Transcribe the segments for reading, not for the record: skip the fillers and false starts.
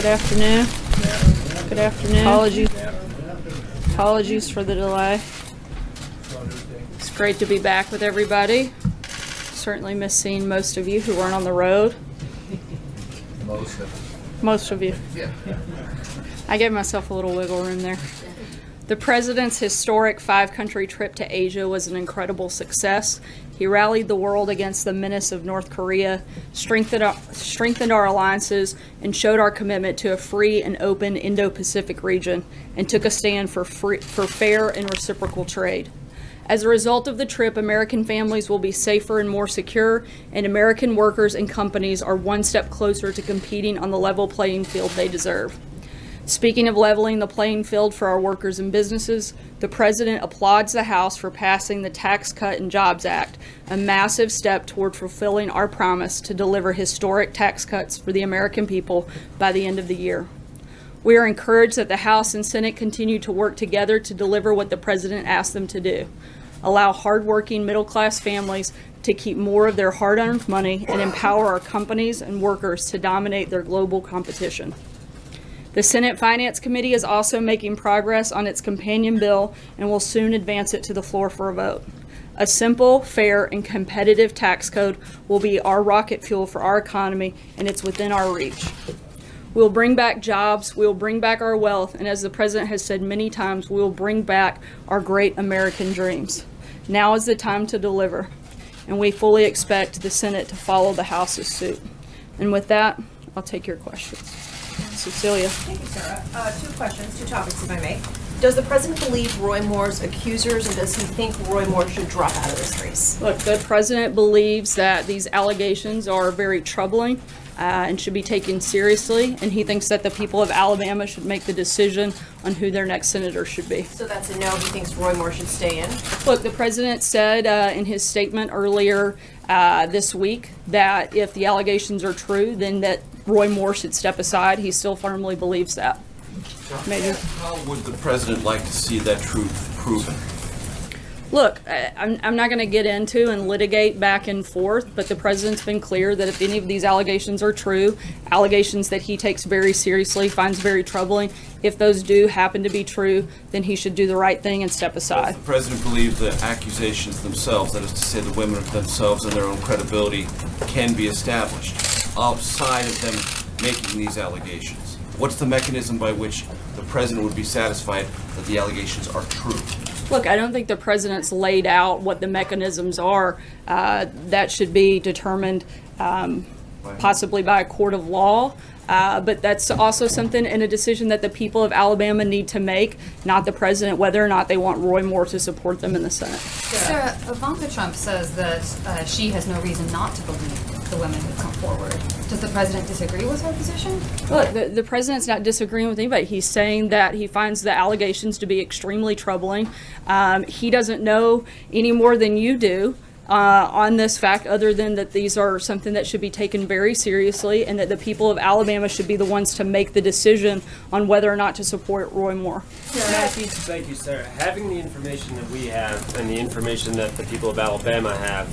Good afternoon. Good afternoon. Apologies for the delay. It's great to be back with everybody. Certainly miss seeing most of you who weren't on the road. Most of you. Yeah. I gave myself a little wiggle room there. The president's historic 5-country trip to Asia was an incredible success. He rallied the world against the menace of North Korea, strengthened our alliances, and showed our commitment to a free and open Indo-Pacific region, and took a stand for fair and reciprocal trade. As a result of the trip, American families will be safer and more secure, and American workers and companies are one step closer to competing on the level playing field they deserve. Speaking of leveling the playing field for our workers and businesses, the President applauds the House for passing the Tax Cut and Jobs Act, a massive step toward fulfilling our promise to deliver historic tax cuts for the American people by the end of the year. We are encouraged that the House and Senate continue to work together to deliver what the President asked them to do: allow hardworking middle-class families to keep more of their hard-earned money and empower our companies and workers to dominate their global competition. The Senate Finance Committee is also making progress on its companion bill and will soon advance it to the floor for a vote. A simple, fair, and competitive tax code will be our rocket fuel for our economy, and it's within our reach. We'll bring back jobs, we'll bring back our wealth, and as the President has said many times, we'll bring back our great American dreams. Now is the time to deliver, and we fully expect the Senate to follow the House's suit. And with that, I'll take your questions. Cecilia. Thank you, Sarah. 2 questions, 2 topics, if I may. Does the President believe Roy Moore's accusers, and does he think Roy Moore should drop out of this race? Look, the President believes that these allegations are very troubling and should be taken seriously, and he thinks that the people of Alabama should make the decision on who their next senator should be. So that's a no, he thinks Roy Moore should stay in? Look, the President said in his statement earlier this week that if the allegations are true, then that Roy Moore should step aside. He still firmly believes that. Major. How would the President like to see that truth proven? Look, I'm not going to get into and litigate back and forth, but the President's been clear that if any of these allegations are true, allegations that he takes very seriously, finds very troubling, if those do happen to be true, then he should do the right thing and step aside. Does the President believe the accusations themselves, that is to say the women themselves and their own credibility, can be established outside of them making these allegations? What's the mechanism by which the President would be satisfied that the allegations are true? Look, I don't think the President's laid out what the mechanisms are. That should be determined possibly by a court of law. But that's also something in a decision that the people of Alabama need to make, not the President, whether or not they want Roy Moore to support them in the Senate. Sarah, Ivanka Trump says that she has no reason not to believe the women who come forward. Does the President disagree with her position? Look, the President's not disagreeing with anybody. He's saying that he finds the allegations to be extremely troubling. He doesn't know any more than you do on this fact, other than that these are something that should be taken very seriously, and that the people of Alabama should be the ones to make the decision on whether or not to support Roy Moore. Matthew, thank you, Sarah. Having the information that we have and the information that the people of Alabama have,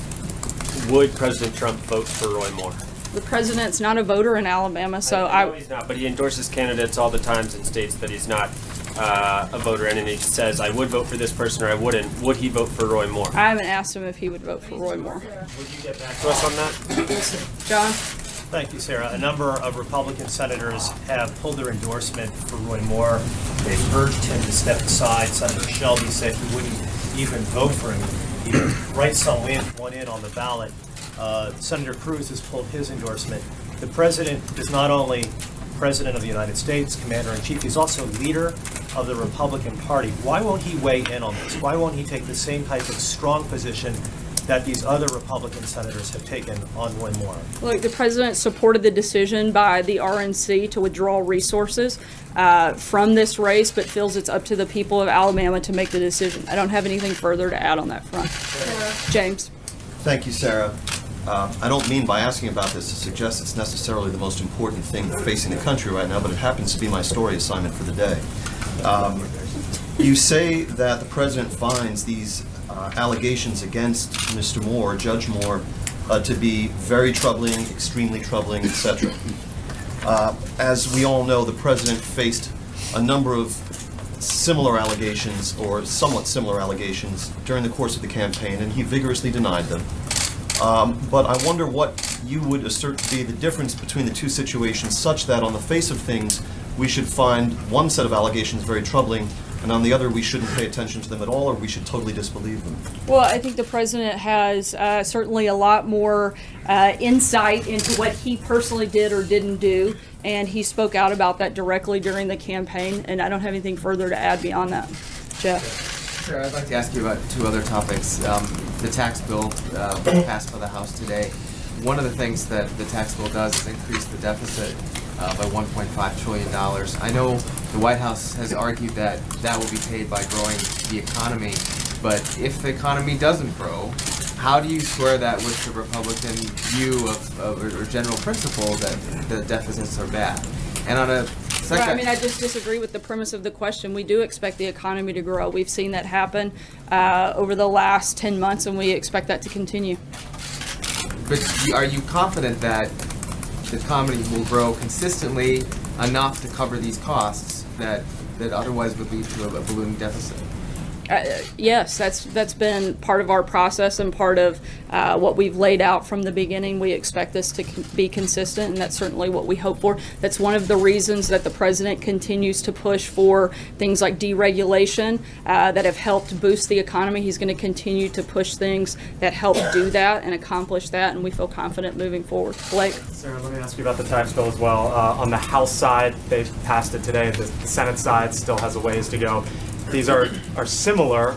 would President Trump vote for Roy Moore? The President's not a voter in Alabama, so I know he's not, but he endorses candidates all the times and states that he's not a voter, and he says, I would vote for this person or I wouldn't. Would he vote for Roy Moore? I haven't asked him if he would vote for Roy Moore. Would you get back to us on that? John? Thank you, Sarah. A number of Republican senators have pulled their endorsement for Roy Moore. They've urged him to step aside. Senator Shelby said he wouldn't even vote for him. He would write one in on the ballot. Senator Cruz has pulled his endorsement. The president is not only President of the United States, Commander-in-Chief, he's also leader of the Republican Party. Why won't he weigh in on this? Why won't he take the same type of strong position that these other Republican senators have taken on Roy Moore? Look, the President supported the decision by the RNC to withdraw resources from this race, but feels it's up to the people of Alabama to make the decision. I don't have anything further to add on that front. James. Thank you, Sarah. I don't mean by asking about this to suggest it's necessarily the most important thing facing the country right now, but it happens to be my story assignment for the day. You say that the President finds these allegations against Mr. Moore, Judge Moore, to be very troubling, extremely troubling, etc. As we all know, the president faced a number of similar allegations, or somewhat similar allegations, during the course of the campaign, and he vigorously denied them. But I wonder what you would assert to be the difference between the two situations, such that on the face of things, we should find one set of allegations very troubling, and on the other, we shouldn't pay attention to them at all, or we should totally disbelieve them. Well, I think the president has certainly a lot more insight into what he personally did or didn't do, and he spoke out about that directly during the campaign, and I don't have anything further to add beyond that. Jeff? Sure, I'd like to ask you about two other topics. The tax bill passed by the House today. One of the things that the tax bill does is increase the deficit by $1.5 trillion. I know the White House has argued that that will be paid by growing the economy, but if the economy doesn't grow, how do you square that with the Republican view or general principle that the deficits are bad? And on a second... Right, I mean, I just disagree with the premise of the question. We do expect the economy to grow. We've seen that happen over the last 10 months, and we expect that to continue. But are you confident that the economy will grow consistently enough to cover these costs that otherwise would lead to a ballooning deficit? Yes, that's been part of our process and part of what we've laid out from the beginning. We expect this to be consistent, and that's certainly what we hope for. That's one of the reasons that the president continues to push for things like deregulation that have helped boost the economy. He's going to continue to push things that help do that and accomplish that, and we feel confident moving forward. Blake? Sarah, let me ask you about the tax bill as well. On the House side, they passed it today. The Senate side still has a ways to go. These are similar,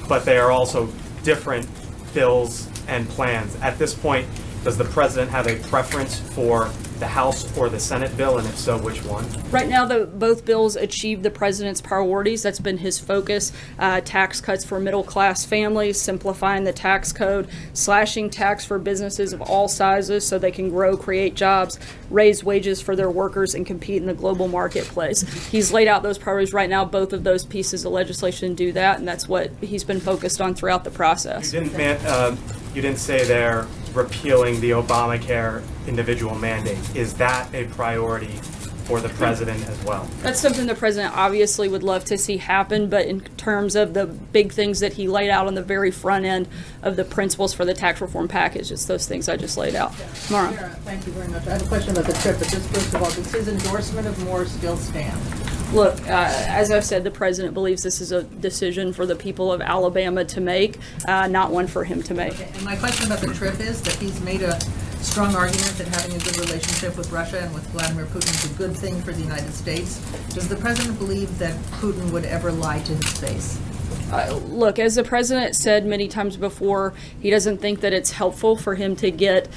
but they are also different bills and plans. At this point, does the president have a preference for the House or the Senate bill, and if so, which one? Right now, both bills achieve the president's priorities. That's been his focus. Tax cuts for middle-class families, simplifying the tax code, slashing tax for businesses of all sizes so they can grow, create jobs, raise wages for their workers, and compete in the global marketplace. He's laid out those priorities right now. Both of those pieces of legislation do that, and that's what he's been focused on throughout the process. You didn't say they're repealing the Obamacare individual mandate. Is that a priority for the president as well? That's something the president obviously would love to see happen, but in terms of the big things that he laid out on the very front end of the principles for the tax reform package, it's those things I just laid out. Mara? Sarah, thank you very much. I have a question about the trip, but just first of all, does his endorsement of Moore still stand? Look, as I've said, the president believes this is a decision for the people of Alabama to make, not one for him to make. Okay, and my question about the trip is that he's made a strong argument that having a good relationship with Russia and with Vladimir Putin is a good thing for the United States. Does the president believe that Putin would ever lie to his face? Look, as the president said many times before, he doesn't think that it's helpful for him to get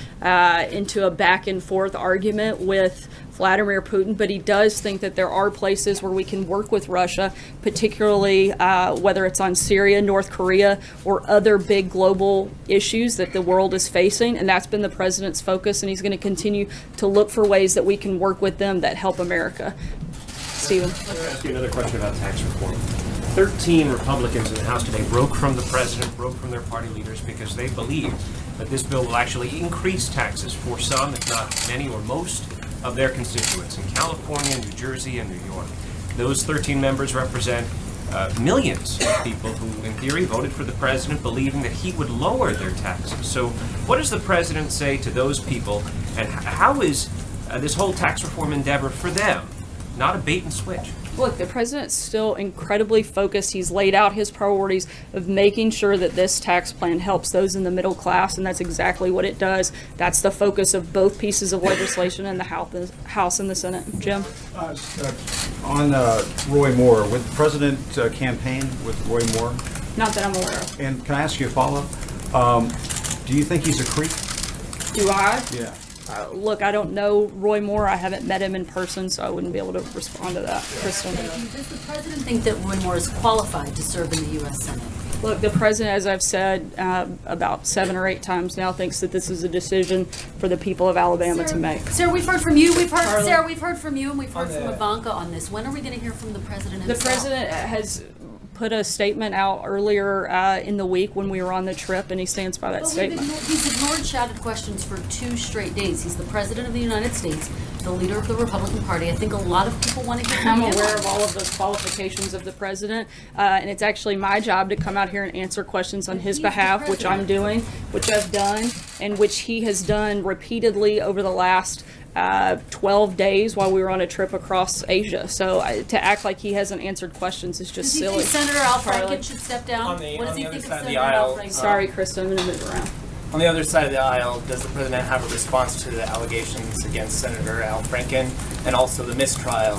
into a back and forth argument with Vladimir Putin, but he does think that there are places where we can work with Russia, particularly whether it's on Syria, North Korea, or other big global issues that the world is facing, and that's been the president's focus, and he's going to continue to look for ways that we can work with them that help America. Stephen? Let me ask you another question about tax reform. 13 Republicans in the House today broke from the president, broke from their party leaders because they believe that this bill will actually increase taxes for some, if not many or most, of their constituents in California, New Jersey, and New York. Those 13 members represent millions of people who, in theory, voted for the president believing that he would lower their taxes. So what does the president say to those people, and how is this whole tax reform endeavor for them not a bait and switch? Look, the president's still incredibly focused. He's laid out his priorities of making sure that this tax plan helps those in the middle class, and that's exactly what it does. That's the focus of both pieces of legislation in the House and the Senate. Jim? On Roy Moore, would the president campaign with Roy Moore? Not that I'm aware of. And can I ask you a follow-up? Do you think he's a creep? Do I? Yeah. Look, I don't know Roy Moore. I haven't met him in person, so I wouldn't be able to respond to that. Kristen? Does the president think that Roy Moore is qualified to serve in the U.S. Senate? Look, the president, as I've said about 7 or 8 times now, thinks that this is a decision for the people of Alabama to make. Sarah, we've heard from you. Sarah, we've heard from you, and we've heard from Ivanka on this. When are we going to hear from the president himself? The president has put a statement out earlier in the week when we were on the trip, and he stands by that But statement. he's ignored shouted questions for 2 straight days. He's the president of the United States, the leader of the Republican Party. I think a lot of people want to hear I'm from him. aware of all of those qualifications of the president, and it's actually my job to come out here and answer questions on his He's the behalf, which I'm president. doing, which I've done, and which he has done repeatedly over the last 12 days while we were on a trip across Asia. So to act like he hasn't answered questions is just Does he silly. think Senator Al Charlie. Franken should step down? On the- What does on he the other think of side of the Senator Al aisle, Franken? Sorry, Krista, I'm going to move around. On the other side of the aisle, does the president have a response to the allegations against Senator Al Franken and also the mistrial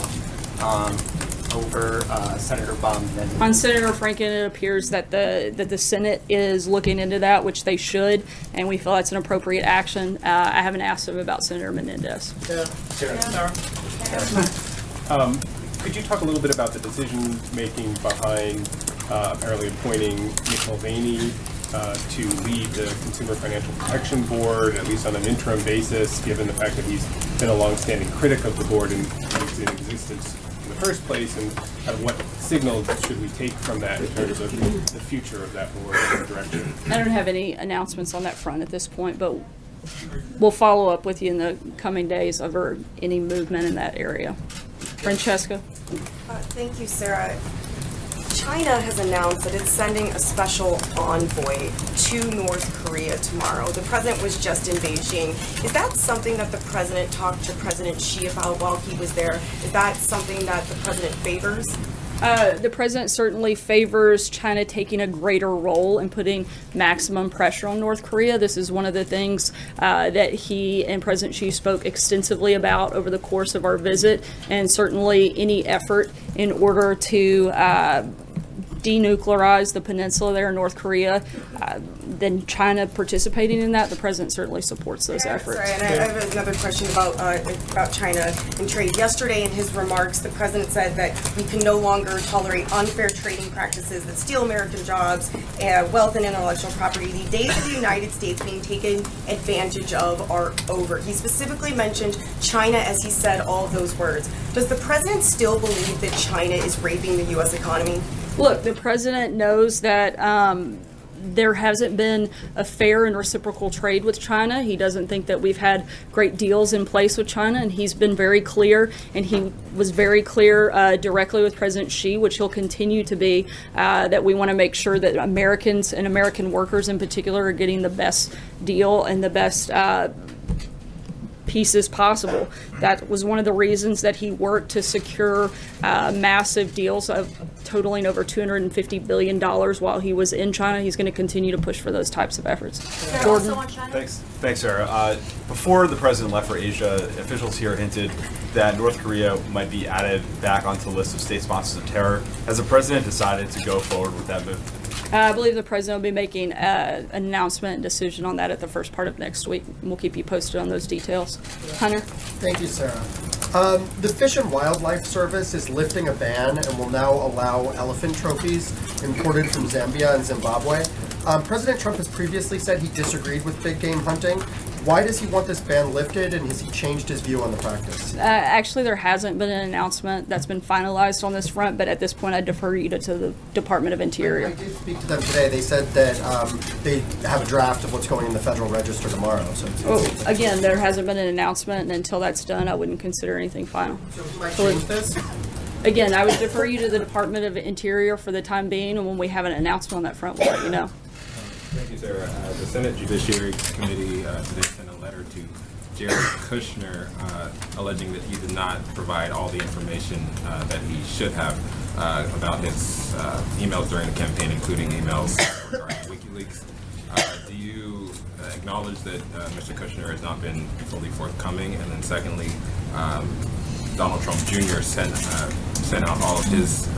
over Senator Baumann? On Senator Franken, it appears that the Senate is looking into that, which they should, and we feel that's an appropriate action. I haven't asked him about Senator Menendez. Could you talk a little bit about the decision-making behind apparently appointing Nick Mulvaney to lead the Consumer Financial Protection Board, at least on an interim basis, given the fact that he's been a longstanding critic of the board and was in existence in the first place, and kind of what signal should we take from that in terms of the future of that board and direction? I don't have any announcements on that front at this point, but we'll follow up with you in the coming days over any movement in that area. Francesca? Thank you, Sarah. China has announced that it's sending a special envoy to North Korea tomorrow. The president was just in Beijing. Is that something that the president talked to President Xi about while he was there? Is that something that the president favors? The president certainly favors China taking a greater role in putting maximum pressure on North Korea. This is one of the things that he and President Xi spoke extensively about over the course of our visit, and certainly any effort in order to denuclearize the peninsula there in North Korea, then China participating in that, the president certainly supports those efforts. Sorry, and I have another question about China and trade. Yesterday in his remarks, the president said that we can no longer tolerate unfair trading practices that steal American jobs, wealth and intellectual property. The days of the United States being taken advantage of are over. He specifically mentioned China as he said all of those words. Does the president still believe that China is raping the U.S. economy? Look, the president knows that there hasn't been a fair and reciprocal trade with China. He doesn't think that we've had great deals in place with China, and he's been very clear, and he was very clear directly with President Xi, which he'll continue to be, that we want to make sure that Americans and American workers in particular are getting the best deal and the best pieces possible. That was one of the reasons that he worked to secure massive deals of totaling over $250 billion while he was in China. He's going to continue to push for those types of efforts. Jordan? Thanks, Sarah. Before the president left for Asia, officials here hinted that North Korea might be added back onto the list of state sponsors of terror. Has the president decided to go forward with that move? I believe the president will be making an announcement and decision on that at the first part of next week. We'll keep you posted on those details. Hunter? Thank you, Sarah. The Fish and Wildlife Service is lifting a ban and will now allow elephant trophies imported from Zambia and Zimbabwe. President Trump has previously said he disagreed with big game hunting. Why does he want this ban lifted, and has he changed his view on the practice? Actually, there hasn't been an announcement that's been finalized on this front, but at this point I defer you to the Department of Interior. I did speak to them today. They said that they have a draft of what's going in the Federal Register tomorrow. So Again, there hasn't been an announcement, and until that's done, I wouldn't consider anything final. So he might change this? Again, I would defer you to the Department of Interior for the time being, and when we have an announcement on that front, we'll let you know. Thank you, Sarah. The Senate Judiciary Committee today sent a letter to Jared Kushner alleging that he did not provide all the information that he should have about his emails during the campaign, including emails regarding WikiLeaks. Do you acknowledge that Mr. Kushner has not been fully forthcoming? And then secondly, Donald Trump Jr. sent out all of his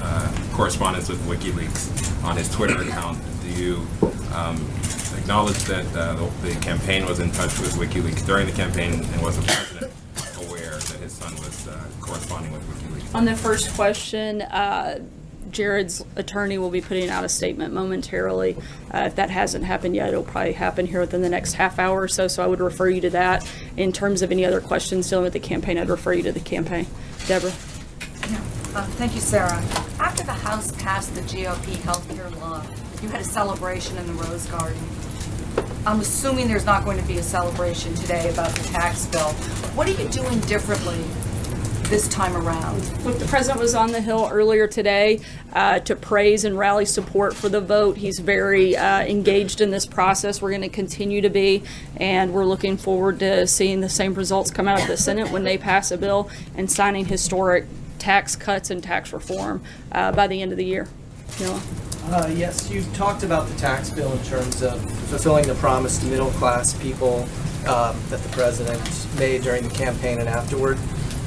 correspondence with WikiLeaks on his Twitter account. Do you acknowledge that the campaign was in touch with WikiLeaks during the campaign, and was the president aware that his son was corresponding with WikiLeaks? On the first question, Jared's attorney will be putting out a statement momentarily. If that hasn't happened yet, it'll probably happen here within the next half hour or so, so I would refer you to that. In terms of any other questions dealing with the campaign, I'd refer you to the campaign. Deborah? Thank you, Sarah. After the House passed the GOP healthcare law, you had a celebration in the Rose Garden. I'm assuming there's not going to be a celebration today about the tax bill. What are you doing differently this time around? Look, the president was on the Hill earlier today to praise and rally support for the vote. He's very engaged in this process. We're going to continue to be, and we're looking forward to seeing the same results come out of the Senate when they pass a bill and signing historic tax cuts and tax reform by the end of the year. Neil? Yes, you've talked about the tax bill in terms of fulfilling the promise to middle-class people that the president made during the campaign and afterward.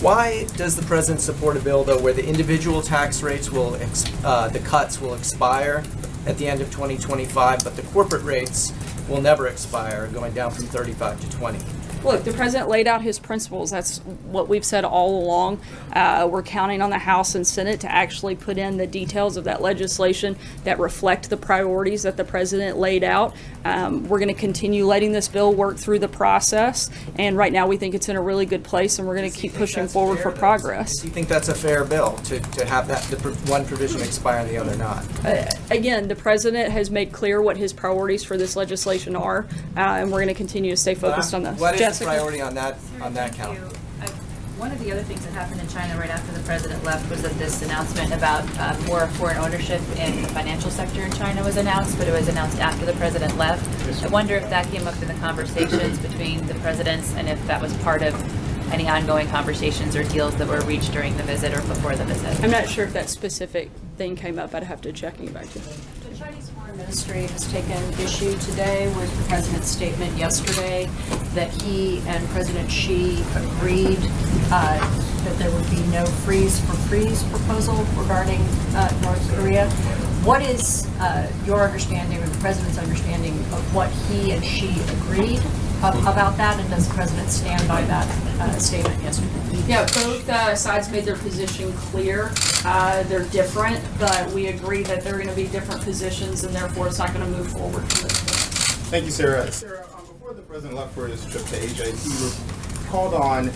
Why does the president support a bill, though, where the individual tax rates will, the cuts will expire at the end of 2025, but the corporate rates will never expire, going down from 35 to 20? Look, the president laid out his principles. That's what we've said all along. We're counting on the House and Senate to actually put in the details of that legislation that reflect the priorities that the president laid out. We're going to continue letting this bill work through the process, and right now we think it's in a really good place, and we're going to keep pushing forward for progress. Do you think that's a fair bill, to have that one provision expire and the other not? Again, the president has made clear what his priorities for this legislation are, and we're going to continue to stay focused on this. What is the priority on that count? One of the other things that happened in China right after the president left was that this announcement about more foreign ownership in the financial sector in China was announced, but it was announced after the president left. I wonder if that came up in the conversations between the presidents and if that was part of any ongoing conversations or deals that were reached during the visit or before the visit. I'm not sure if that specific thing came up. I'd have to check and get back to you. The Chinese Foreign Ministry has taken issue today with the president's statement yesterday that he and President Xi agreed that there would be no freeze for freeze proposal regarding North Korea. What is your understanding or the president's understanding of what he and Xi agreed about that, and does the president stand by that statement yesterday? Yeah, both sides made their position clear. They're different, but we agree that they're going to be different positions, and therefore it's not going to move forward from this point. Thank you, Sarah. Sarah, before the president left for his trip to Asia, he called on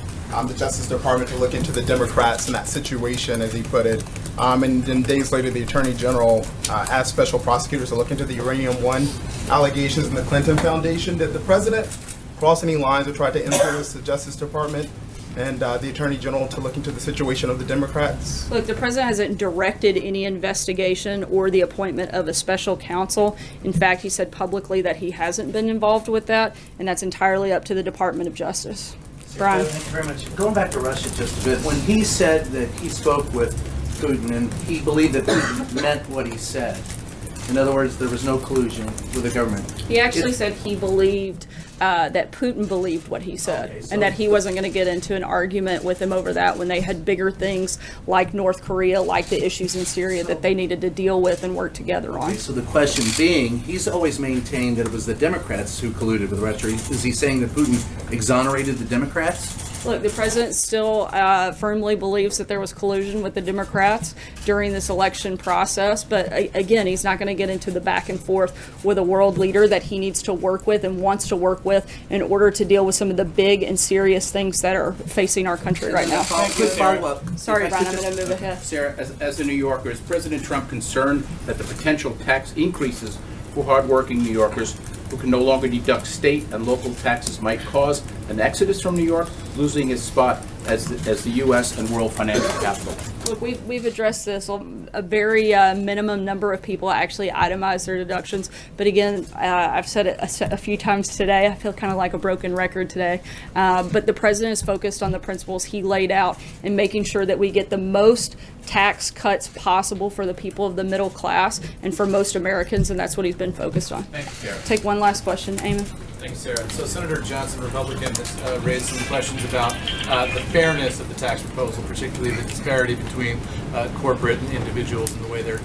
the Justice Department to look into the Democrats in that situation, as he put it. And then days later, the Attorney General asked special prosecutors to look into the Uranium One allegations in the Clinton Foundation. Did the president cross any lines or try to influence the Justice Department and the Attorney General to look into the situation of the Democrats? Look, the president hasn't directed any investigation or the appointment of a special counsel. In fact, he said publicly that he hasn't been involved with that, and that's entirely up to the Department of Justice. Brian? Thank you very much. Going back to Russia just a bit, when he said that he spoke with Putin and he believed that Putin meant what he said, in other words, there was no collusion with the government. He actually said he believed that Putin believed what he said, and that he wasn't going to get into an argument with him over that when they had bigger things like North Korea, like the issues in Syria that they needed to deal with and work together on. Okay, so the question being, he's always maintained that it was the Democrats who colluded with Russia. Is he saying that Putin exonerated the Democrats? Look, the president still firmly believes that there was collusion with the Democrats during this election process, but again, he's not going to get into the back and forth with a world leader that he needs to work with and wants to work with in order to deal with some of the big and serious things that are facing our country right now. Quick follow-up. Sorry, Brian, I'm going to move ahead. Sarah, as a New Yorker, is President Trump concerned that the potential tax increases for hardworking New Yorkers who can no longer deduct state and local taxes might cause an exodus from New York, losing its spot as the U.S. and world financial capital? Look, we've addressed this. A very minimum number of people actually itemize their deductions. But again, I've said it a few times today. I feel kind of like a broken record today. But the president is focused on the principles he laid out and making sure that we get the most tax cuts possible for the people of the middle class and for most Americans, and that's what he's been focused on. Thank you, Sarah. Take one last question, Eamon. Thank you, Sarah. So Senator Johnson, Republican, has raised some questions about the fairness of the tax proposal, particularly the disparity between corporate and individuals and the way they're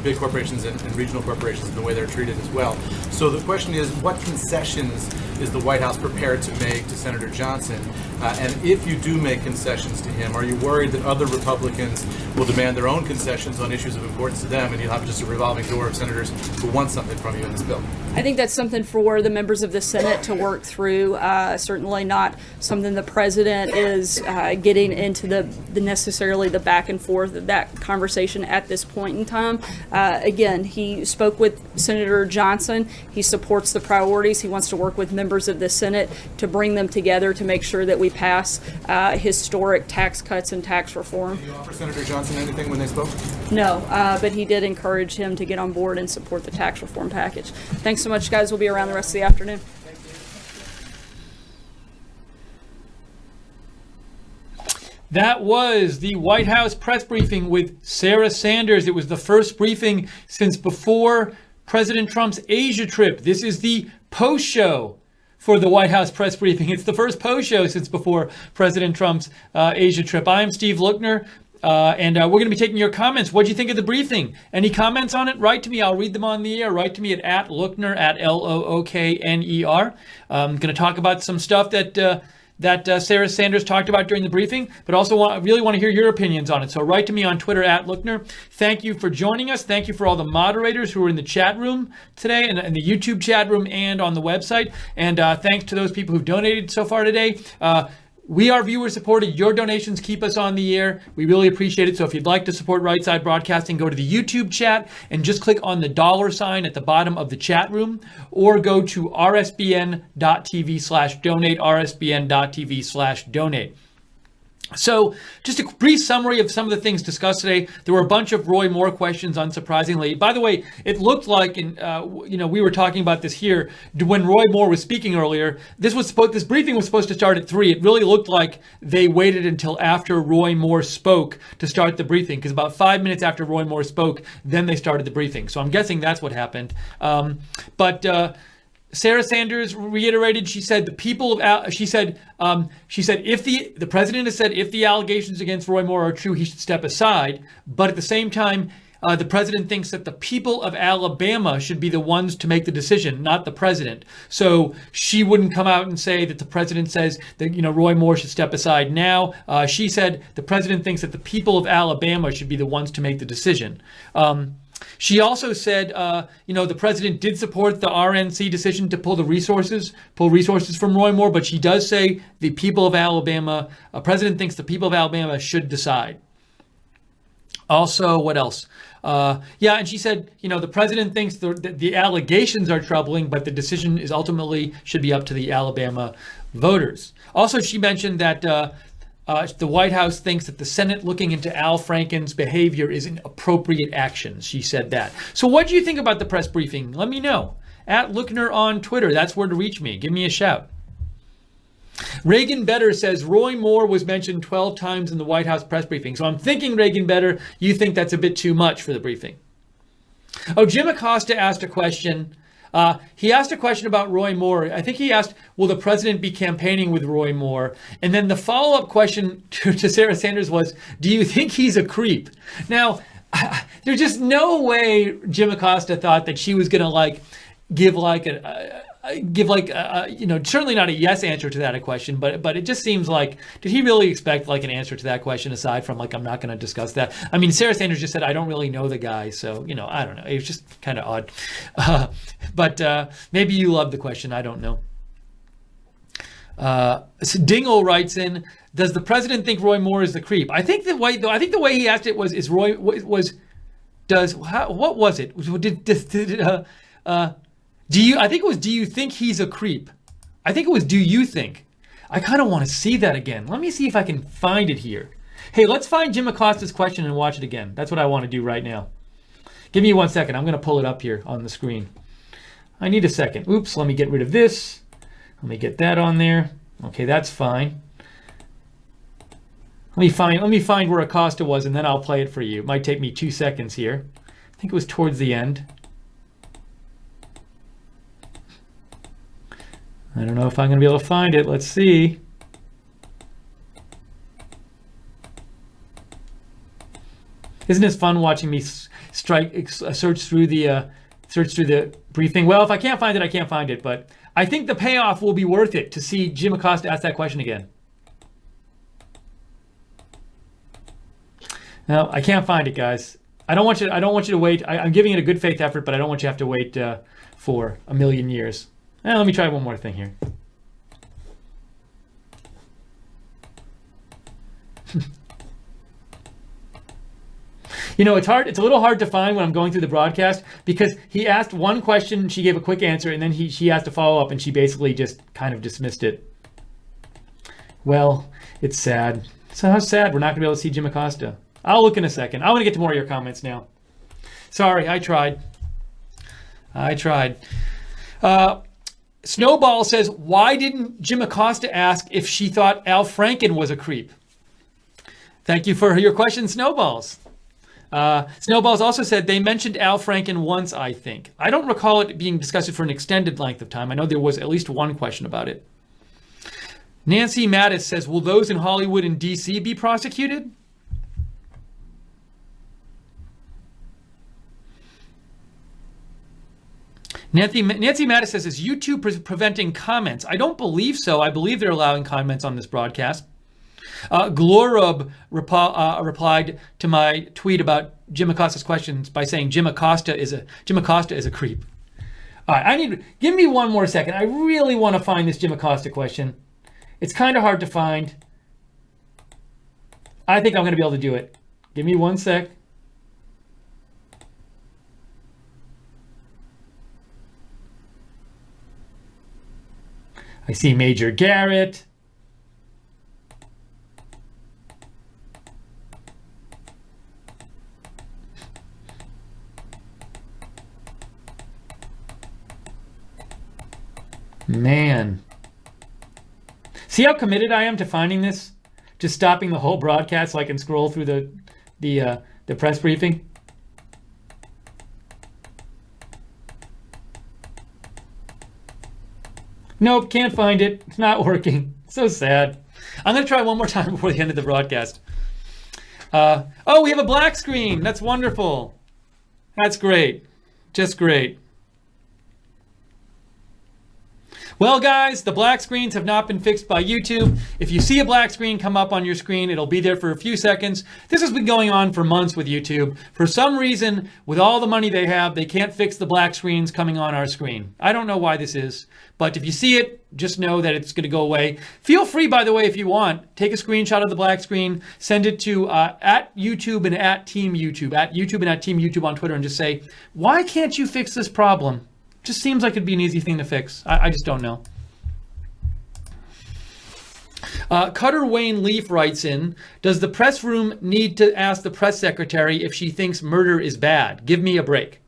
big corporations and regional corporations and the way they're treated as well. So the question is, what concessions is the White House prepared to make to Senator Johnson? And if you do make concessions to him, are you worried that other Republicans will demand their own concessions on issues of importance to them, and you'll have just a revolving door of senators who want something from you in this bill? I think that's something for the members of the Senate to work through. Certainly not something the president is getting into the necessarily the back and forth of that conversation at this point in time. Again, he spoke with Senator Johnson. He supports the priorities. He wants to work with members of the Senate to bring them together to make sure that we pass historic tax cuts and tax reform. Did you offer Senator Johnson anything when they spoke? No, but he did encourage him to get on board and support the tax reform package. Thanks so much, guys. We'll be around the rest of the afternoon. That was the White House press briefing with Sarah Sanders. It was the first briefing since before President Trump's Asia trip. This is the post show for the White House press briefing. It's the first post show since before President Trump's Asia trip. I'm Steve Lookner. And we're going to be taking your comments. What do you think of the briefing? Any comments on it? Write to me. I'll read them on the air. Write to me at @Lookner, @LOOKNER. I'm going to talk about some stuff that Sarah Sanders talked about during the briefing, but also really want to hear your opinions on it. So write to me on Twitter @Lookner. Thank you for joining us. Thank you for all the moderators who are in the chat room today, and in the YouTube chat room and on the website. And thanks to those people who've donated so far today. We are viewer supported. Your donations keep us on the air. We really appreciate it. So if you'd like to support Right Side Broadcasting, go to the YouTube chat and just click on the $ at the bottom of the chat room, or go to rsbn.tv/donate, rsbn.tv/donate. So just a brief summary of some of the things discussed today. There were a bunch of Roy Moore questions, unsurprisingly. By the way, it looked like, we were talking about this here when Roy Moore was speaking earlier. This briefing was supposed to start at 3. It really looked like they waited until after Roy Moore spoke to start the briefing, because about 5 minutes after Roy Moore spoke, then they started the briefing. So I'm guessing that's what happened. Sarah Sanders reiterated. She said if the president has said if the allegations against Roy Moore are true, he should step aside. But at the same time, the president thinks that the people of Alabama should be the ones to make the decision, not the president. So she wouldn't come out and say that the president says that Roy Moore should step aside now. She said the president thinks that the people of Alabama should be the ones to make the decision. She also said, the president did support the RNC decision to pull resources from Roy Moore, but she does say the people of Alabama, president thinks the people of Alabama should decide. Also, what else? And she said, the president thinks the allegations are troubling, but the decision is ultimately should be up to the Alabama voters. Also, she mentioned that the White House thinks that the Senate looking into Al Franken's behavior is an appropriate action. She said that. So what do you think about the press briefing? Let me know. @Lookner on Twitter. That's where to reach me. Give me a shout. Reagan Better says Roy Moore was mentioned 12 times in the White House press briefing. So I'm thinking, Reagan Better, you think that's a bit too much for the briefing. Oh, Jim Acosta asked a question. He asked a question about Roy Moore. I think he asked, will the president be campaigning with Roy Moore? And then the follow-up question to Sarah Sanders was, do you think he's a creep? Now, there's just no way Jim Acosta thought that she was going to certainly not a yes answer to that question, but it just seems like, did he really expect an answer to that question aside from I'm not going to discuss that? I mean, Sarah Sanders just said, I don't really know the guy, so I don't know. It was just kind of odd. But maybe you love the question. I don't know. So Dingle writes in, does the president think Roy Moore is the creep? I think the way he asked it was what was it? Do you think he's a creep? I think it was, do you think? I kind of want to see that again. Let me see if I can find it here. Hey, let's find Jim Acosta's question and watch it again. That's what I want to do right now. Give me 1 second. I'm going to pull it up here on the screen. I need a second. Oops, let me get rid of this. Let me get that on there. Okay, that's fine. Let me find where Acosta was, and then I'll play it for you. It might take me 2 seconds here. I think it was towards the end. I don't know if I'm going to be able to find it. Let's see. Isn't it fun watching me search through the briefing? Well, if I can't find it, I can't find it. But I think the payoff will be worth it to see Jim Acosta ask that question again. No, I can't find it, guys. I don't want you to wait. I'm giving it a good faith effort, but I don't want you to have to wait for a million years. Let me try one more thing here. You know, it's hard. It's a little hard to find when I'm going through the broadcast because he asked one question, she gave a quick answer, and then she asked a follow up, and she basically just kind of dismissed it. Well, it's sad. So how sad we're not going to be able to see Jim Acosta. I'll look in a second. I want to get to more of your comments now. Sorry, I tried. Snowball says, why didn't Jim Acosta ask if she thought Al Franken was a creep? Thank you for your question, Snowballs. Snowballs also said they mentioned Al Franken once, I think. I don't recall it being discussed for an extended length of time. I know there was at least one question about it. Nancy Mattis says, will those in Hollywood and D.C. be prosecuted? Nancy Mattis says, is YouTube preventing comments? I don't believe so. I believe they're allowing comments on this broadcast. Glorub replied to my tweet about Jim Acosta's questions by saying Jim Acosta is a creep. All right, give me one more second. I really want to find this Jim Acosta question. It's kind of hard to find. I think I'm going to be able to do it. Give me one sec. I see Major Garrett. Man. See how committed I am to finding this? Just stopping the whole broadcast so I can scroll through the press briefing. Nope, can't find it. It's not working. So sad. I'm going to try one more time before the end of the broadcast. Oh, we have a black screen. That's wonderful. That's great. Just great. Well, guys, the black screens have not been fixed by YouTube. If you see a black screen come up on your screen, it'll be there for a few seconds. This has been going on for months with YouTube. For some reason, with all the money they have, they can't fix the black screens coming on our screen. I don't know why this is, but if you see it, just know that it's going to go away. Feel free, by the way, if you want, take a screenshot of the black screen, send it to at YouTube and at Team YouTube, on Twitter, and just say, why can't you fix this problem? Just seems like it'd be an easy thing to fix. I just don't know. Cutter Wayne Leaf writes in, does the press room need to ask the press secretary if she thinks murder is bad? Give me a break.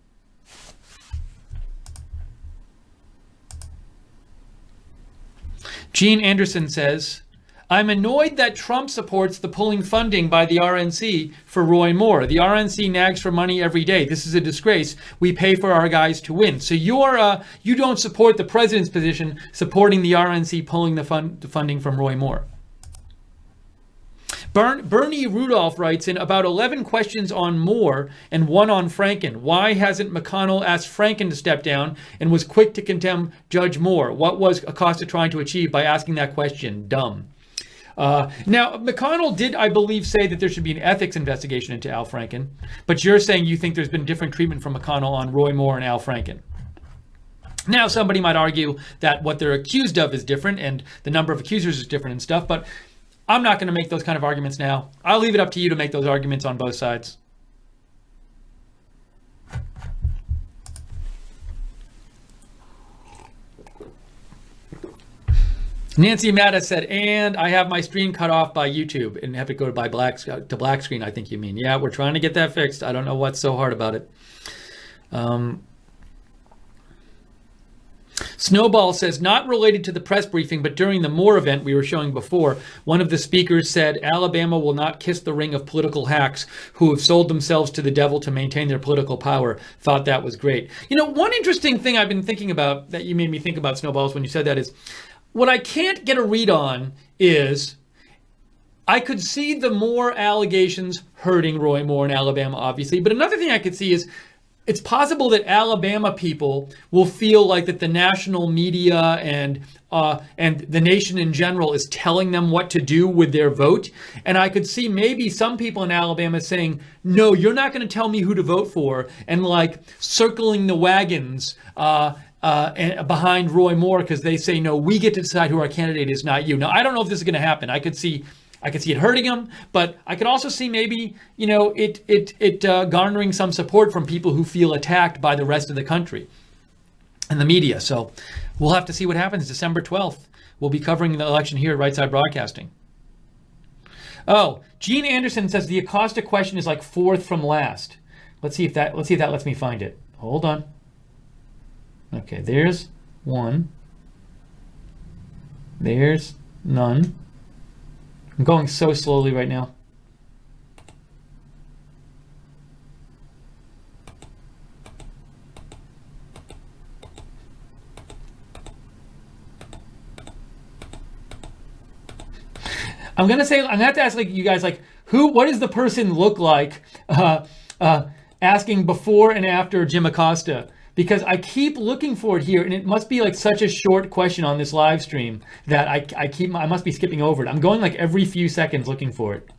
Gene Anderson says, I'm annoyed that Trump supports the pulling funding by the RNC for Roy Moore. The RNC nags for money every day. This is a disgrace. We pay for our guys to win. So you don't support the president's position supporting the RNC pulling the funding from Roy Moore. Bernie Rudolph writes in about 11 questions on Moore and one on Franken. Why hasn't McConnell asked Franken to step down and was quick to condemn Judge Moore? What was Acosta trying to achieve by asking that question? Dumb. Now, McConnell did, I believe, say that there should be an ethics investigation into Al Franken, but you're saying you think there's been different treatment from McConnell on Roy Moore and Al Franken. Now, somebody might argue that what they're accused of is different and the number of accusers is different and stuff, but I'm not going to make those kind of arguments now. I'll leave it up to you to make those arguments on both sides. Nancy Mattis said, and I have my stream cut off by YouTube and have to go to black screen, I think you mean. Yeah, we're trying to get that fixed. I don't know what's so hard about it. Snowball says, not related to the press briefing, but during the Moore event we were showing before, one of the speakers said, Alabama will not kiss the ring of political hacks who have sold themselves to the devil to maintain their political power. Thought that was great. You know, one interesting thing I've been thinking about that you made me think about, Snowballs, when you said that is, what I can't get a read on is I could see the Moore allegations hurting Roy Moore in Alabama, obviously. But another thing I could see is it's possible that Alabama people will feel like that the national media and the nation in general is telling them what to do with their vote. And I could see maybe some people in Alabama saying, no, you're not going to tell me who to vote for, and like circling the wagons and behind Roy Moore because they say, no, we get to decide who our candidate is, not you. Now, I don't know if this is going to happen. I could see I could see it hurting him, but I could also see maybe, it garnering some support from people who feel attacked by the rest of the country and the media. So we'll have to see what happens December 12th. We'll be covering the election here at Right Side Broadcasting. Oh, Gene Anderson says the Acosta question is like fourth from last. Let's see if that lets me find it. Hold on. Okay, there's one. There's none. I'm going so slowly right now. I'm gonna have to ask you guys what does the person look like asking before and after Jim Acosta? Because I keep looking for it here, and it must be such a short question on this live stream that I must be skipping over it. I'm going every few seconds looking for it.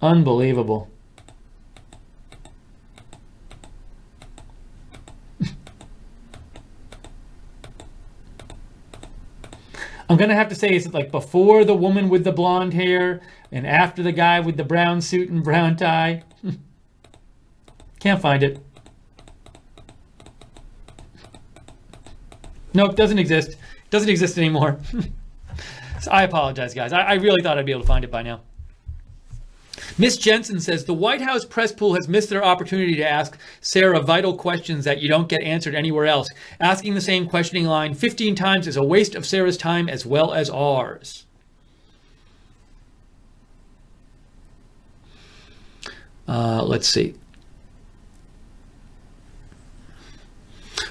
Unbelievable. I'm gonna have to say it's before the woman with the blonde hair and after the guy with the brown suit and brown tie. Can't find it. Nope, doesn't exist. Doesn't exist anymore. So I apologize, guys. I really thought I'd be able to find it by now. Miss Jensen says, the White House press pool has missed their opportunity to ask Sarah vital questions that you don't get answered anywhere else. Asking the same questioning line 15 times is a waste of Sarah's time as well as ours. Let's see.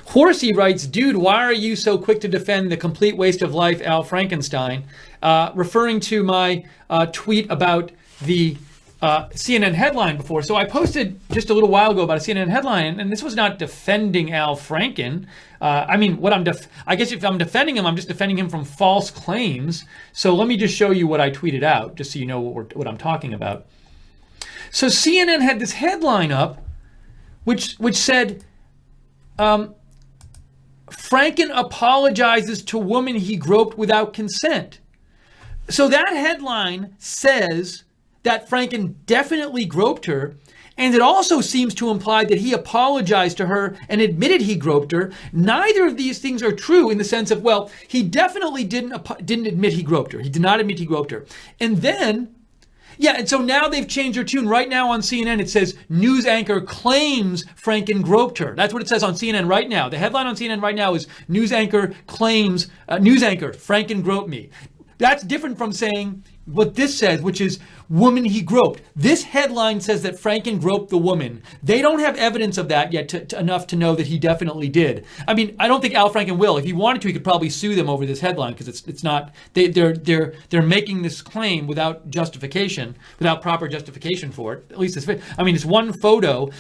Horsey writes, dude, why are you so quick to defend the complete waste of life Al Frankenstein? Referring to my tweet about the CNN headline before. So I posted just a little while ago about a CNN headline, and this was not defending Al Franken. I guess if I'm defending him, I'm just defending him from false claims. So let me just show you what I tweeted out, just so you know what I'm talking about. So CNN had this headline up, which said, Franken apologizes to woman he groped without consent. So that headline says that Franken definitely groped her, and it also seems to imply that he apologized to her and admitted he groped her. Neither of these things are true in the sense of, well, he definitely didn't admit he groped her. He did not admit he groped her. And then, and so now they've changed their tune. Right now on CNN, it says news anchor claims Franken groped her. That's what it says on CNN right now. The headline on CNN right now is news anchor claims, Franken groped me. That's different from saying what this says, which is woman he groped. This headline says that Franken groped the woman. They don't have evidence of that yet enough to know that he definitely did. I mean, I don't think Al Franken will. If he wanted to, he could probably sue them over this headline because it's not. They're making this claim without justification, without proper justification for it. At least it's one photo.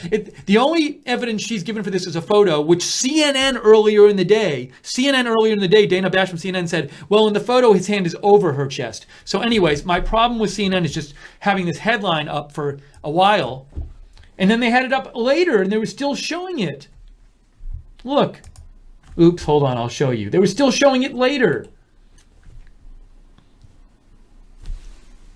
The only evidence she's given for this is a photo, which CNN earlier in the day, Dana Bash from CNN said, well, in the photo his hand is over her chest. So anyways, my problem with CNN is just having this headline up for a while, and then they had it up later and they were still showing it. Look. Oops, hold on, I'll show you. They were still showing it later.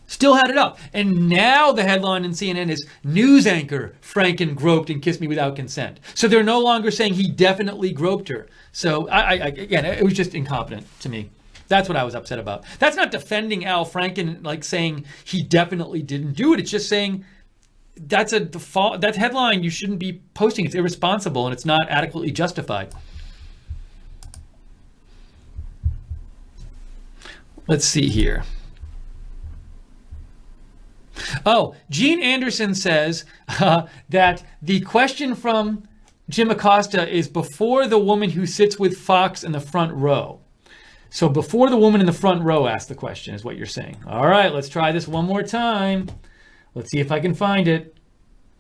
Still had it up. And now the headline in CNN is news anchor Franken groped and kissed me without consent. So they're no longer saying he definitely groped her. So again, it was just incompetent to me. That's what I was upset about. That's not defending Al Franken, like saying he definitely didn't do it. It's just saying that's a default. That headline you shouldn't be posting. It's irresponsible and it's not adequately justified. Let's see here. Oh, Gene Anderson says that the question from Jim Acosta is before the woman who sits with Fox in the front row. So before the woman in the front row asked the question is what you're saying. All right, let's try this one more time. Let's see if I can find it.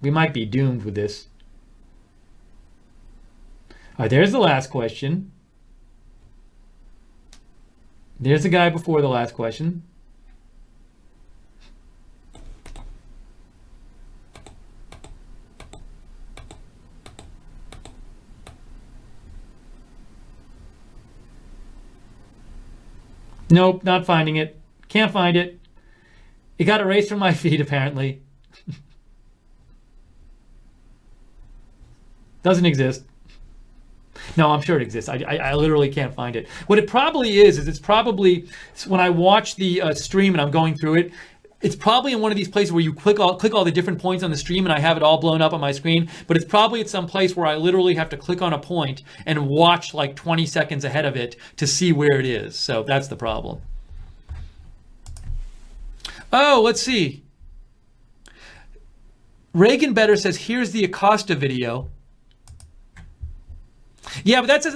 We might be doomed with this. All right, there's the last question. There's the guy before the last question. Nope, not finding it. Can't find it. It got erased from my feed, apparently. Doesn't exist. No, I'm sure it exists. I literally can't find it. What it probably is it's probably, when I watch the stream and I'm going through it, it's probably in one of these places where you click all the different points on the stream and I have it all blown up on my screen, but it's probably at some place where I literally have to click on a point and watch like 20 seconds ahead of it to see where it is. So that's the problem. Oh, let's see. Reagan Better says, here's the Acosta video. Yeah, but that's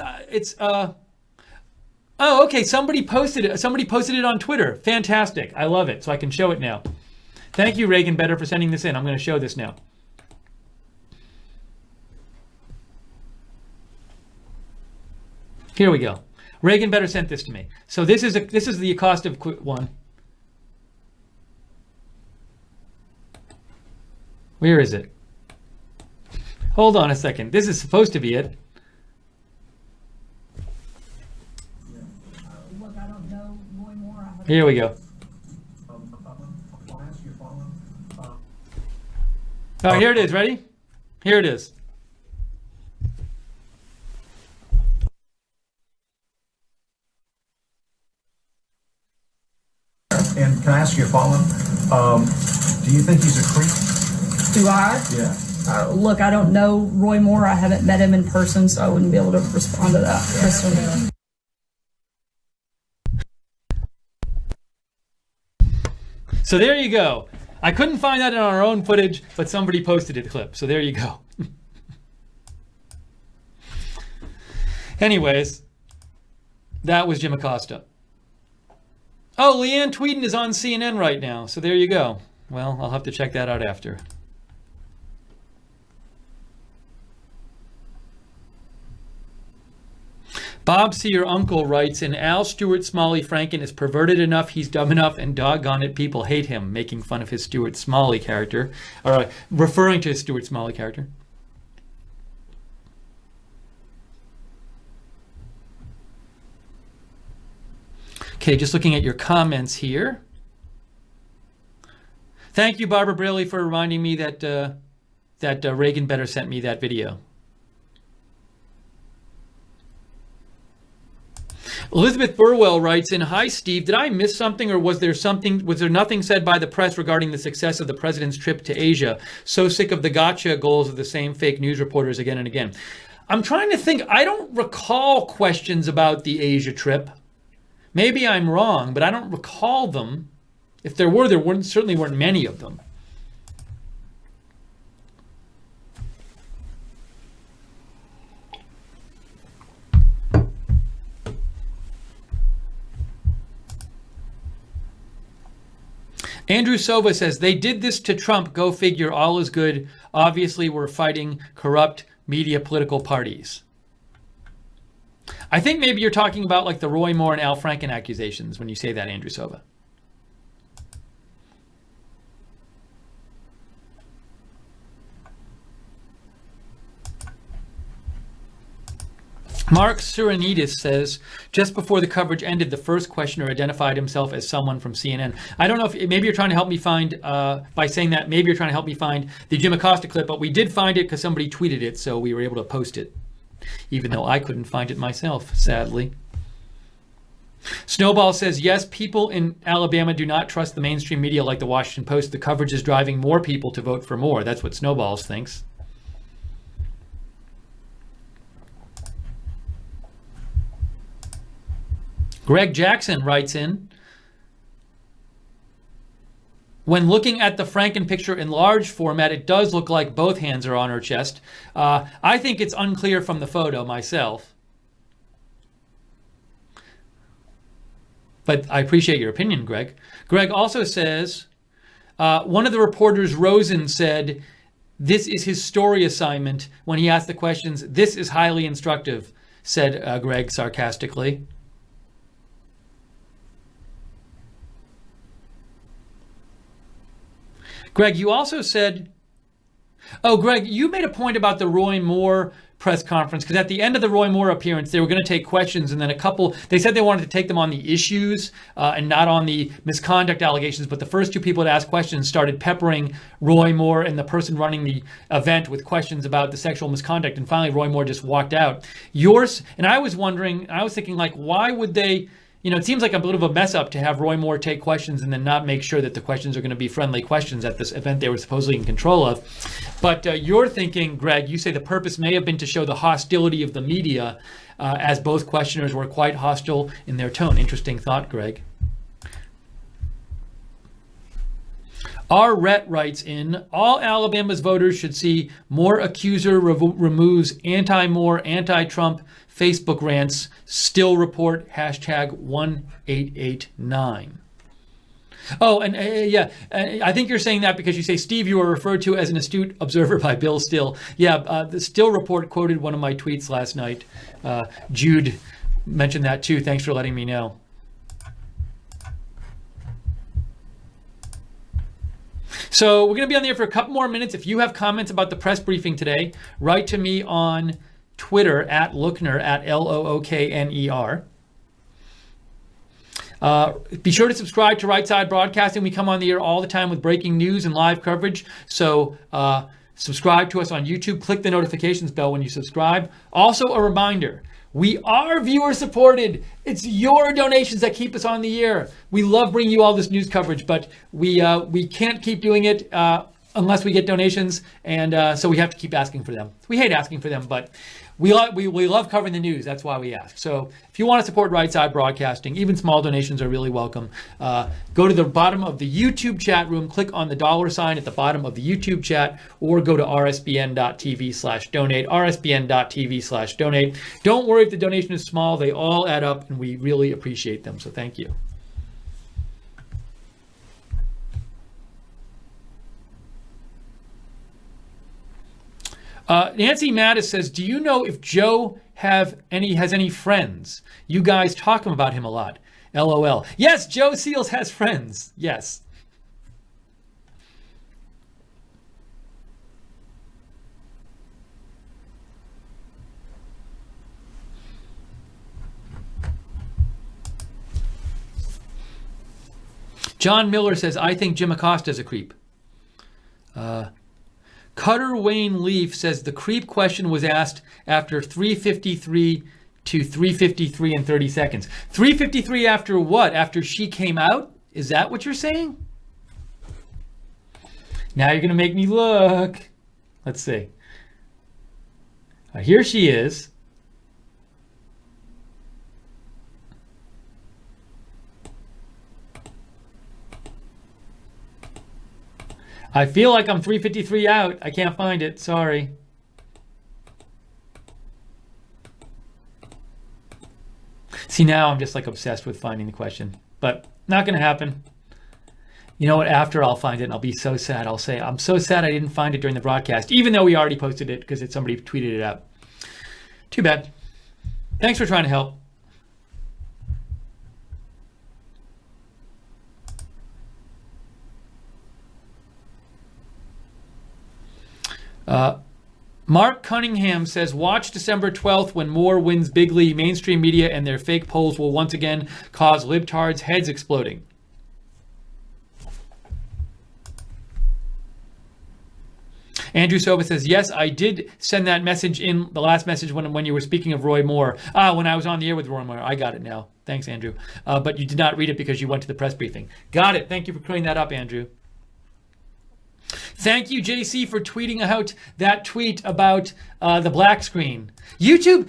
oh, okay. Somebody posted it. Somebody posted it on Twitter. Fantastic. I love it. So I can show it now. Thank you, Reagan Better, for sending this in. I'm going to show this now. Here we go. Reagan Better sent this to me. So this is the Acosta one. Where is it? Hold on a second. This is supposed to be it. Here we go. Oh, here it is. Ready? Here it is. And can I ask you a follow-up? Do you think he's a creep? Do I? Yeah. Look, I don't know Roy Moore. I haven't met him in person, so I wouldn't be able to respond to that question. So there you go. I couldn't find that in our own footage, but somebody posted it clip. So there you go. Anyways, that was Jim Acosta. Oh, Leanne Tweeden is on CNN right now. So there you go. Well, I'll have to check that out after. Bob C. Your uncle writes, in Al Stuart Smalley Franken is perverted enough, he's dumb enough, and doggone it, people hate him, making fun of his Stuart Smalley character, or referring to his Stuart Smalley character. Okay, just looking at your comments here. Thank you, Barbara Braley, for reminding me that Reagan Better sent me that video. Elizabeth Burwell writes in, hi Steve, did I miss something, or was there nothing said by the press regarding the success of the president's trip to Asia? So sick of the gotcha goals of the same fake news reporters again and again. I'm trying to think. I don't recall questions about the Asia trip. Maybe I'm wrong, but I don't recall them. If there were, certainly weren't many of them. Andrew Sova says, they did this to Trump. Go figure. All is good. Obviously, we're fighting corrupt media political parties. I think maybe you're talking about like the Roy Moore and Al Franken accusations when you say that, Andrew Sova. Mark Suranidis says, just before the coverage ended, the first questioner identified himself as someone from CNN. I don't know if maybe you're trying to help me find, by saying that, maybe you're trying to help me find the Jim Acosta clip, but we did find it because somebody tweeted it, so we were able to post it, even though I couldn't find it myself, sadly. Snowball says, yes, people in Alabama do not trust the mainstream media like the Washington Post. The coverage is driving more people to vote for Moore. That's what Snowballs thinks. Greg Jackson writes in, when looking at the Franken picture in large format, it does look like both hands are on her chest. I think it's unclear from the photo myself. But I appreciate your opinion, Greg. Greg also says, one of the reporters, Rosen, said, this is his story assignment when he asked the questions. This is highly instructive, said Greg sarcastically. Greg, you also said, oh, Greg, you made a point about the Roy Moore press conference, because at the end of the Roy Moore appearance, they were going to take questions, and then they said they wanted to take them on the issues and not on the misconduct allegations, but the first two people to ask questions started peppering Roy Moore and the person running the event with questions about the sexual misconduct, and finally Roy Moore just walked out. And I was thinking, like, why would they... it seems like a bit of a mess up to have Roy Moore take questions and then not make sure that the questions are going to be friendly questions at this event they were supposedly in control of. But you're thinking, Greg, you say the purpose may have been to show the hostility of the media, as both questioners were quite hostile in their tone. Interesting thought, Greg. R. Rhett writes in, all Alabama's voters should see Moore accuser removes anti-Moore, anti-Trump Facebook rants, still report #1889. Oh, and I think you're saying that because you say, Steve, you were referred to as an astute observer by Bill Still. Yeah, the Still report quoted one of my tweets last night. Jude mentioned that too. Thanks for letting me know. So we're going to be on the air for a couple more minutes. If you have comments about the press briefing today, write to me on Twitter at Lookner, at Lookner. Be sure to subscribe to Right Side Broadcasting. We come on the air all the time with breaking news and live coverage. So subscribe to us on YouTube. Click the notifications bell when you subscribe. Also, a reminder, we are viewer supported. It's your donations that keep us on the air. We love bringing you all this news coverage, but we can't keep doing it unless we get donations, and so we have to keep asking for them. We hate asking for them, but we love covering the news. That's why we ask. So if you want to support Right Side Broadcasting, even small donations are really welcome. Go to the bottom of the YouTube chat room, click on the $ at the bottom of the YouTube chat, or go to rsbn.tv/donate, rsbn.tv/donate. Don't worry if the donation is small. They all add up, and we really appreciate them. So thank you. Nancy Mattis says, do you know if Joe has any friends? You guys talk about him a lot. LOL. Yes, Joe Seals has friends. Yes. John Miller says, I think Jim Acosta is a creep. Cutter Wayne Leaf says the creep question was asked after 3:53 to 3:53 and 30 seconds. 3:53 after what? After she came out? Is that what you're saying? Now you're going to make me look. Let's see. Here she is. I feel like I'm 3:53 out. I can't find it. Sorry. See, now I'm just like obsessed with finding the question, but not going to happen. You know what? After I'll find it and I'll be so sad. I'll say, I'm so sad I didn't find it during the broadcast, even though we already posted it because somebody tweeted it out. Too bad. Thanks for trying to help. Mark Cunningham says, watch December 12th when Moore wins bigly. Mainstream media and their fake polls will once again cause libtards' heads exploding. Andrew Soba says, yes, I did send that message in the last message when you were speaking of Roy Moore. When I was on the air with Roy Moore. I got it now. Thanks, Andrew. But you did not read it because you went to the press briefing. Got it. Thank you for clearing that up, Andrew. Thank you, JC, for tweeting out that tweet about the black screen. YouTube,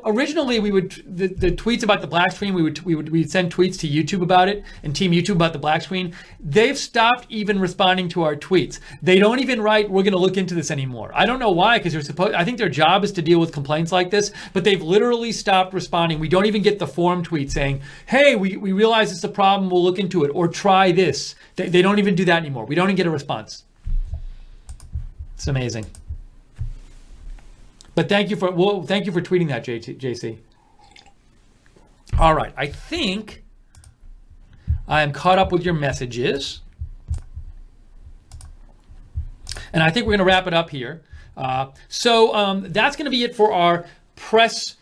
originally we would the tweets about the black screen, we'd send tweets to YouTube about it and Team YouTube about the black screen. They've stopped even responding to our tweets. They don't even write, we're going to look into this anymore. I don't know why, because I think their job is to deal with complaints like this, but they've literally stopped responding. We don't even get the forum tweet saying, hey, we realize it's a problem, we'll look into it, or try this. They don't even do that anymore. We don't even get a response. It's amazing. But thank you for tweeting that, JC. All right, I think I am caught up with your messages. And I think we're going to wrap it up here. So that's going to be it for our press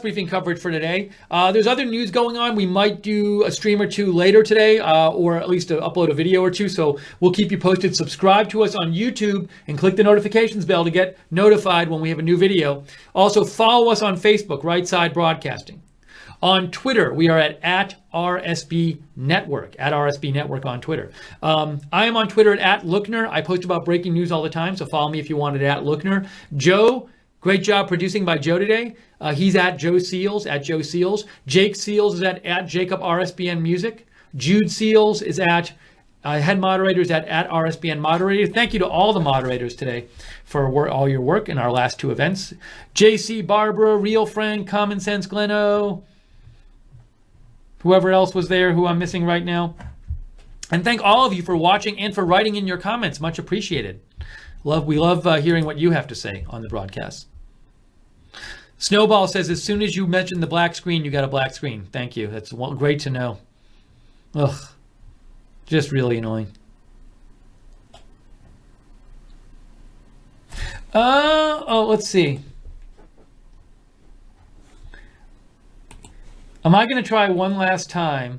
briefing coverage for today. There's other news going on. We might do a stream or two later today, or at least upload a video or two. So we'll keep you posted. Subscribe to us on YouTube and click the notifications bell to get notified when we have a new video. Also follow us on Facebook, Right Side Broadcasting. On Twitter, we are at RSB Network, at RSB Network on Twitter. I am on Twitter at Lookner. I post about breaking news all the time, so follow me if you want it at Lookner. Joe, great job producing by Joe today. He's at Joe Seals, at Joe Seals. Jake Seals is at Jacob RSBN Music. Jude Seals is at head moderators at RSBN Moderator. Thank you to all the moderators today for all your work in our last two events. JC, Barbara, Real Frank, Common Sense, Gleno, whoever else was there who I'm missing right now. And thank all of you for watching and for writing in your comments. Much appreciated. We love hearing what you have to say on the broadcast. Snowball says, as soon as you mention the black screen, you got a black screen. Thank you. That's great to know. Ugh. Just really annoying. Let's see. Am I going to try one last time?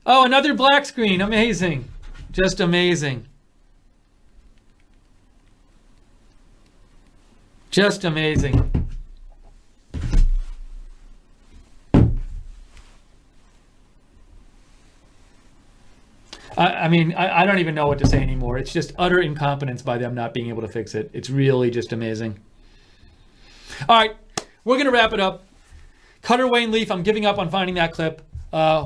Oh, another black screen. Amazing. Just amazing. Just amazing. I don't even know what to say anymore. It's just utter incompetence by them not being able to fix it. It's really just amazing. All right, we're going to wrap it up. Cutter Wayne Leaf, I'm giving up on finding that clip.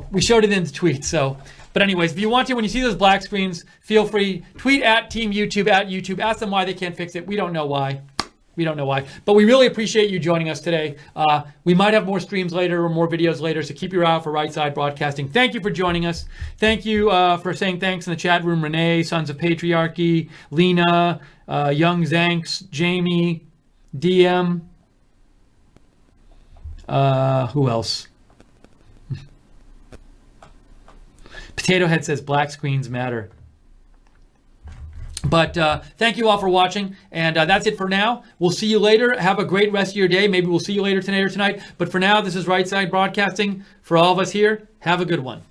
We showed it in the tweet, so. But anyways, if you want to, when you see those black screens, feel free. Tweet at Team YouTube, at YouTube. Ask them why they can't fix it. We don't know why. We don't know why. But we really appreciate you joining us today. We might have more streams later or more videos later, so keep your eye out for Right Side Broadcasting. Thank you for joining us. Thank you for saying thanks in the chat room. Renee, Sons of Patriarchy, Lena, Young Zanks, Jamie, DM. Who else? Potato Head says black screens matter. But thank you all for watching, and that's it for now. We'll see you later. Have a great rest of your day. Maybe we'll see you later tonight or tonight. But for now, this is Right Side Broadcasting. For all of us here, have a good one.